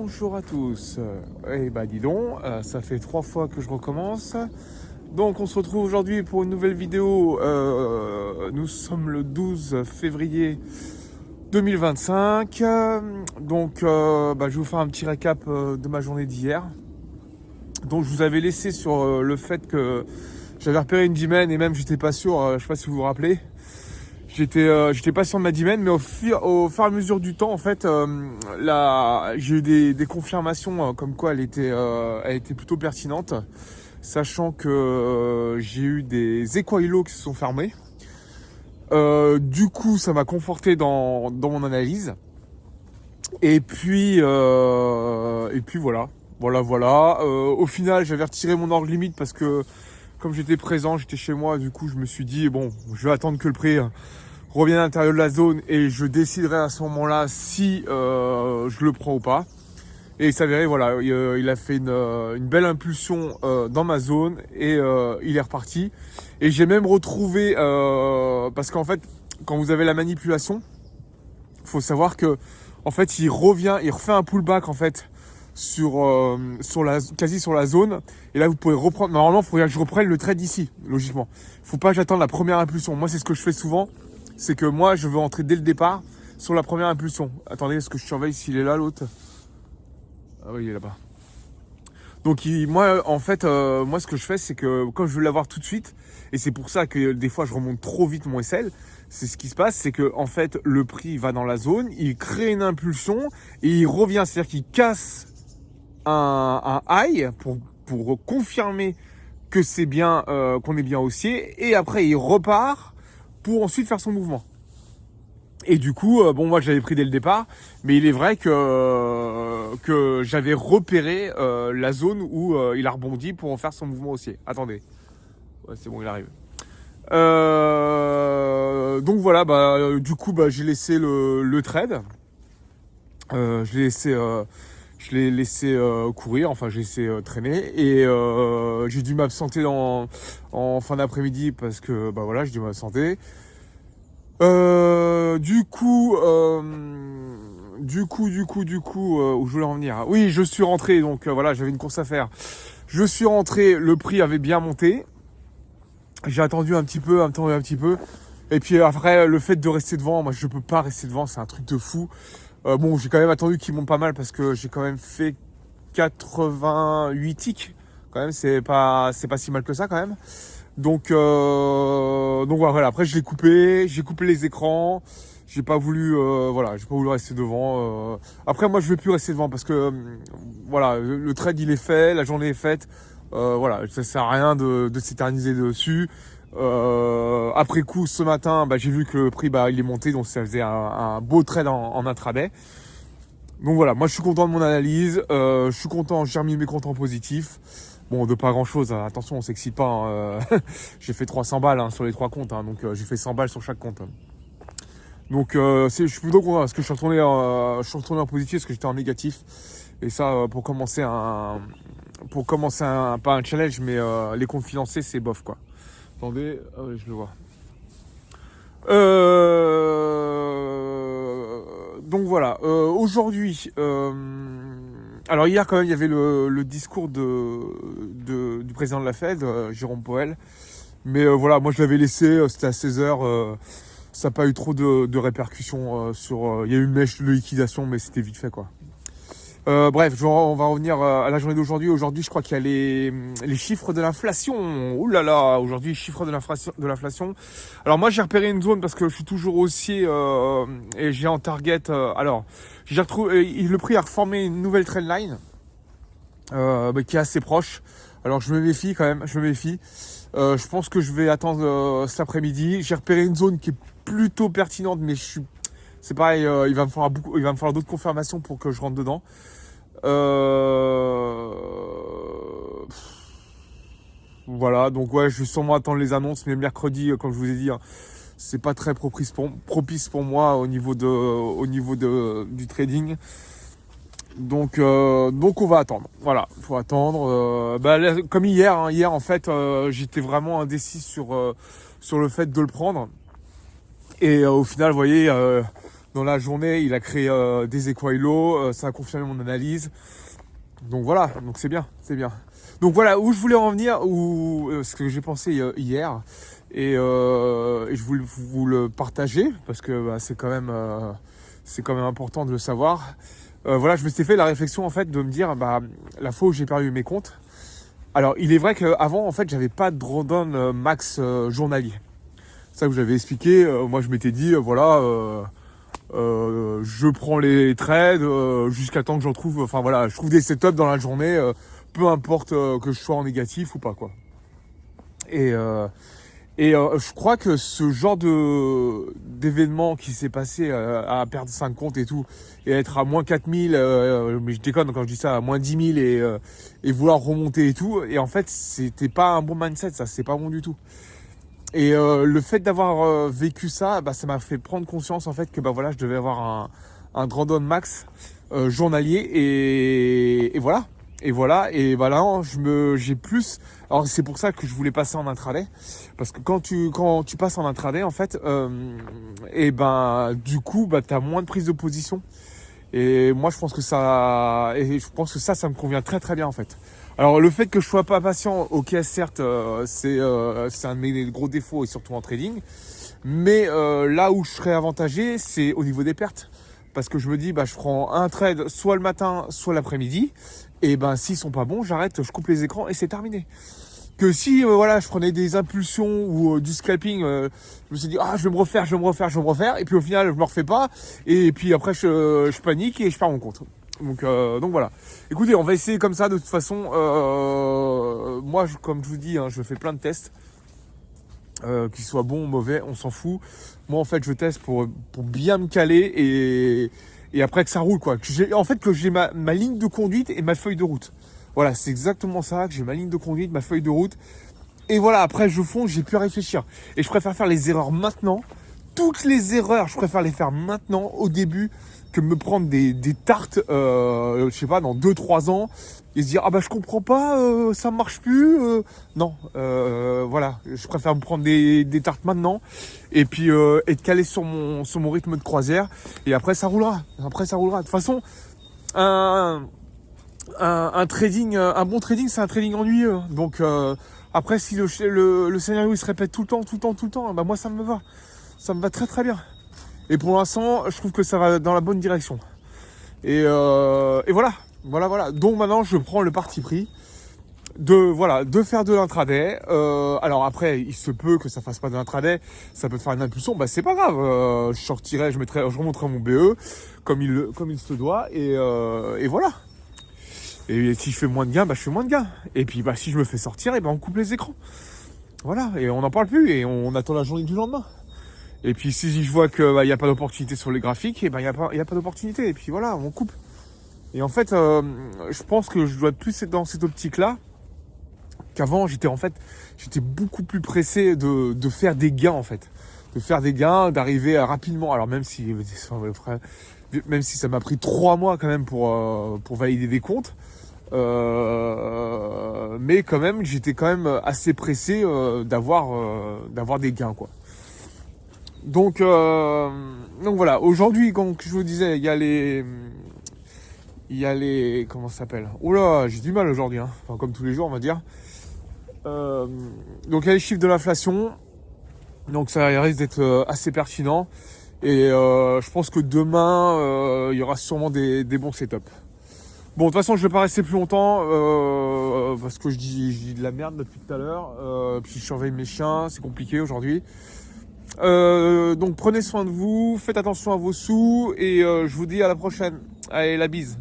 Bonjour à tous. Eh bah dis donc, ça fait 3 fois que je recommence. Donc on se retrouve aujourd'hui pour une nouvelle vidéo. Nous sommes le 12 février 2025. Donc je vais vous faire un petit récap de ma journée d'hier. Donc je vous avais laissé sur le fait que j'avais repéré une dimène et même j'étais pas sûr, je sais pas si vous vous rappelez. J'étais pas sûr de ma dimène, mais au fur et à mesure du temps, en fait, j'ai eu des confirmations comme quoi elle était plutôt pertinente, sachant que j'ai eu des équaïlos qui se sont fermés. Du coup, ça m'a conforté dans mon analyse. Et puis voilà. Au final, j'avais retiré mon ordre limite parce que comme j'étais présent, j'étais chez moi, du coup, je me suis dit bon, je vais attendre que le prix revienne à l'intérieur de la zone et je déciderai à ce moment-là si je le prends ou pas. Et il s'avérait, voilà, il a fait une belle impulsion dans ma zone et il est reparti. Et j'ai même retrouvé, parce qu'en fait, quand vous avez la manipulation, faut savoir que en fait, il refait un pullback en fait quasi sur la zone. Et là, vous pouvez reprendre. Normalement, il faudrait que je reprenne le trade ici, logiquement. Faut pas que j'attende la première impulsion. Moi, c'est ce que je fais souvent. C'est que moi, je veux entrer dès le départ sur la première impulsion. Attendez, est-ce que je surveille s'il est là, l'autre? Ah oui, il est là-bas. Donc, moi, ce que je fais, c'est que quand je veux l'avoir tout de suite, et c'est pour ça que des fois, je remonte trop vite mon SL, c'est ce qui se passe, c'est que en fait, le prix va dans la zone, il crée une impulsion et il revient, c'est-à-dire qu'il casse un high pour confirmer que c'est bien, qu'on est bien haussier, et après, il repart pour ensuite faire son mouvement. Et du coup, moi j'avais pris dès le départ, mais il est vrai que j'avais repéré la zone où il a rebondi pour en faire son mouvement haussier. Attendez, ouais, c'est bon, il arrive. Donc voilà, du coup, j'ai laissé le trade. Je l'ai laissé courir, enfin j'ai laissé traîner et j'ai dû m'absenter en fin d'après-midi parce que voilà, j'ai dû m'absenter. Du coup, où je voulais en venir. Oui, je suis rentré, donc voilà, j'avais une course à faire. Je suis rentré, le prix avait bien monté. J'ai attendu un petit peu. Et puis après, le fait de rester devant, moi je peux pas rester devant, c'est un truc de fou. J'ai quand même attendu qu'il monte pas mal parce que j'ai quand même fait 88 ticks. Quand même, c'est pas si mal que ça quand même. Donc voilà. Après, j'ai coupé les écrans. J'ai pas voulu rester devant. Après, moi, je veux plus rester devant parce que le trade il est fait, la journée est faite. Ça sert à rien de s'éterniser dessus. Après coup, ce matin, j'ai vu que le prix il est monté, donc ça faisait un beau trade en intraday. Donc voilà, moi je suis content de mon analyse, je suis content, j'ai remis mes comptes en positif. Bon, de pas grand chose, hein. Attention, on s'excite pas. J'ai fait 300 balles sur les 3 comptes, donc j'ai fait 100 balles sur chaque compte. Donc je suis plutôt content parce que je suis retourné en positif parce que j'étais en négatif. Et ça, pour commencer pas un challenge, mais les comptes financés, c'est bof quoi. Attendez, je le vois. Donc voilà, aujourd'hui, alors hier quand même il y avait le discours du président de la Fed, Jérôme Powell, mais moi je l'avais laissé, c'était à 16h, ça n'a pas eu trop de répercussions il y a eu une mèche de liquidation, mais c'était vite fait quoi. Bref, on va revenir à la journée d'aujourd'hui. Aujourd'hui, je crois qu'il y a les chiffres de l'inflation. Ouh là là, aujourd'hui, chiffres de l'inflation. Alors moi, j'ai repéré une zone parce que je suis toujours haussier et j'ai en target. J'ai retrouvé le prix a reformé une nouvelle trendline qui est assez proche. Alors je me méfie quand même. Je pense que je vais attendre cet après-midi. J'ai repéré une zone qui est plutôt pertinente, mais c'est pareil. Il va me falloir d'autres confirmations pour que je rentre dedans. Voilà, donc ouais, je vais sûrement attendre les annonces, mais mercredi, comme je vous ai dit, c'est pas très propice pour moi au niveau du trading. Donc on va attendre. Voilà, faut attendre. Comme hier, hier en fait, j'étais vraiment indécis sur le fait de le prendre. Et au final, vous voyez, dans la journée, il a créé des équaïlos, ça a confirmé mon analyse. Donc voilà, donc c'est bien, c'est bien. Donc voilà, où je voulais en venir, ou ce que j'ai pensé hier, et je voulais vous le partager, parce que c'est quand même important de le savoir. Voilà, je me suis fait la réflexion en fait de me dire, la fois où j'ai perdu mes comptes, alors il est vrai qu'avant en fait j'avais pas de drawdown max journalier. Ça que j'avais expliqué, moi je m'étais dit je prends les trades jusqu'à temps que j'en trouve, enfin voilà, je trouve des setups dans la journée, peu importe que je sois en négatif ou pas quoi. Et je crois que ce genre d'événement qui s'est passé à perdre 5 comptes et tout, et être à moins 4000, mais je déconne quand je dis ça, à moins 10 000 et vouloir remonter et tout, et en fait c'était pas un bon mindset, ça c'est pas bon du tout. Et le fait d'avoir vécu ça, ça m'a fait prendre conscience en fait que voilà, je devais avoir un drawdown max journalier et voilà. Et voilà, et là j'ai plus. Alors c'est pour ça que je voulais passer en intraday, parce que quand tu passes en intraday en fait, du coup t'as moins de prise de position. Et moi je pense que ça me convient très très bien en fait. Alors le fait que je sois pas patient, ok certes, c'est un de mes gros défauts et surtout en trading. Mais là où je serais avantagé, c'est au niveau des pertes. Parce que je me dis, je prends un trade soit le matin, soit l'après-midi. Et s'ils sont pas bons, j'arrête, je coupe les écrans et c'est terminé. Que si je prenais des impulsions ou du scalping, je me suis dit je vais me refaire et puis au final je me refais pas et puis après je panique et je perds mon compte. Donc voilà. Écoutez, on va essayer comme ça de toute façon. Moi comme je vous dis, je fais plein de tests. Qu'ils soient bons ou mauvais, on s'en fout. Moi en fait je teste pour bien me caler et après que ça roule quoi. Que j'ai ma ligne de conduite et ma feuille de route. Voilà, c'est exactement ça, que j'ai ma ligne de conduite, ma feuille de route. Et voilà, après je fonce, j'ai plus à réfléchir. Et je préfère faire les erreurs maintenant. Toutes les erreurs, je préfère les faire maintenant, au début, que me prendre des tartes, je sais pas, dans 2-3 ans, et se dire, je comprends pas, ça marche plus. Non, voilà, je préfère me prendre des tartes maintenant, et puis être calé sur mon rythme de croisière, et après ça roulera. De toute façon, un trading, un bon trading, c'est un trading ennuyeux. Donc après, si le scénario il se répète tout le temps, moi ça me va. Ça me va très très bien. Et pour l'instant, je trouve que ça va dans la bonne direction. Et voilà. Donc maintenant, je prends le parti pris de faire de l'intraday. Alors après, il se peut que ça fasse pas de l'intraday, ça peut faire une impulsion, c'est pas grave. Je remonterai mon BE comme il se doit et voilà. Et si je fais moins de gains, je fais moins de gains. Et puis si je me fais sortir, on coupe les écrans. Voilà, et on n'en parle plus et on attend la journée du lendemain. Et puis si je vois qu'il n'y a pas d'opportunité sur les graphiques, il n'y a pas d'opportunité. Et puis voilà, on coupe. Et en fait, je pense que je dois être plus dans cette optique-là qu'avant. J'étais beaucoup plus pressé de faire des gains en fait. De faire des gains, d'arriver rapidement. Alors même si ça m'a pris 3 mois quand même pour valider des comptes. Mais quand même, j'étais quand même assez pressé d'avoir des gains quoi. Donc voilà, aujourd'hui, comme je vous disais, il y a les comment ça s'appelle ? Oh là, j'ai du mal aujourd'hui, enfin comme tous les jours on va dire. Donc il y a les chiffres de l'inflation, donc ça risque d'être assez pertinent. Et je pense que demain, il y aura sûrement des bons setups. Bon, de toute façon, je vais pas rester plus longtemps parce que je dis de la merde depuis tout à l'heure. Puis je surveille mes chiens, c'est compliqué aujourd'hui. Donc prenez soin de vous, faites attention à vos sous et je vous dis à la prochaine. Allez, la bise.